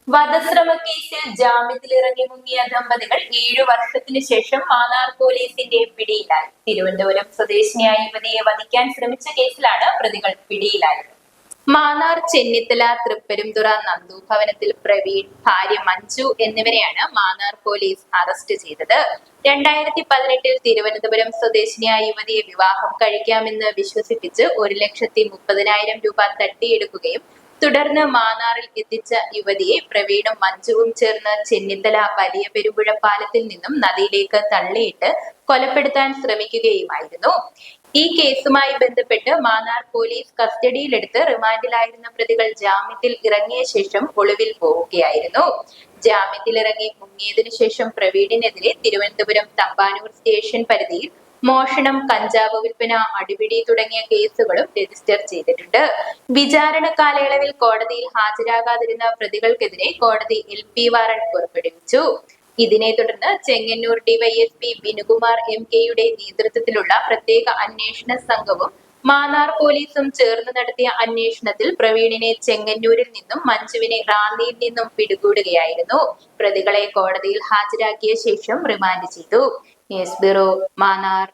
വധശ്രമ കേസിൽ ജാമ്യത്തിലിറങ്ങി മുങ്ങിയ ദമ്പതികൾ 7 വർഷത്തിനു ശേഷം മാന്നാർ പോലീസിന്റെ പിടിയിലായി. തിരുവനന്തപുരം സ്വദേശിനിയായ യുവതിയെ വധിക്കാൻ ശ്രമിച്ച കേസിലാണ് പ്രതികൾ പിടിയിലായത്. മാന്നാർ ചെന്നിത്തല തൃപ്പരുംതുറ നന്ദു ഭവനത്തിൽ പ്രവീൺ, ഭാര്യ മഞ്ജു എന്നിവരെയാണ് മാന്നാർ പോലീസ് അറസ്റ്റ് ചെയ്തത്. 2018 തിരുവനന്തപുരം സ്വദേശിനിയായ യുവതിയെ വിവാഹം കഴിക്കാമെന്ന് വിശ്വസിപ്പിച്ച് 1,30,000 രൂപ തട്ടിയെടുക്കുകയും തുടർന്ന് മാന്നാറിൽ എത്തിച്ച യുവതിയെ പ്രവീണും മഞ്ജുവും ചേർന്ന് ചെന്നിത്തല വലിയ പെരുമ്പുഴ പാലത്തിൽ നിന്നും നദിയിലേക്ക് തള്ളിയിട്ട് കൊലപ്പെടുത്താൻ ശ്രമിക്കുകയുമായിരുന്നു. ഈ കേസുമായി ബന്ധപ്പെട്ട് മാന്നാർ പോലീസ് കസ്റ്റഡിയിലെടുത്ത് റിമാൻഡിലായിരുന്ന പ്രതികൾ ജാമ്യത്തിൽ ഇറങ്ങിയ ശേഷം ഒളിവിൽ പോവുകയായിരുന്നു. ജാമ്യത്തിലിറങ്ങി മുങ്ങിയതിനു ശേഷം പ്രവീണിനെതിരെ തിരുവനന്തപുരം തമ്പാനൂർ സ്റ്റേഷൻ പരിധിയിൽ മോഷണം, കഞ്ചാവ് വിൽപ്പന, അടിപിടി തുടങ്ങിയ കേസുകളും രജിസ്റ്റർ ചെയ്തിട്ടുണ്ട്. വിചാരണ കാലയളവിൽ കോടതിയിൽ ഹാജരാകാതിരുന്ന പ്രതികൾക്കെതിരെ കോടതി LP വാറന്റ് പുറപ്പെടുവിച്ചു. ഇതിനെ തുടർന്ന് ചെങ്ങന്നൂർ ഡിവൈഎസ്പി ബിനുകുമാർ MKയുടെ നേതൃത്വത്തിലുള്ള പ്രത്യേക അന്വേഷണ സംഘവും മാന്നാർ പോലീസും ചേർന്ന് നടത്തിയ അന്വേഷണത്തിൽ പ്രവീണിനെ ചെങ്ങന്നൂരിൽ നിന്നും മഞ്ജുവിനെ റാന്നിയിൽ നിന്നും പിടികൂടുകയായിരുന്നു. പ്രതികളെ കോടതിയിൽ ഹാജരാക്കിയ ശേഷം റിമാൻഡ് ചെയ്തു. News bureau, Mannar.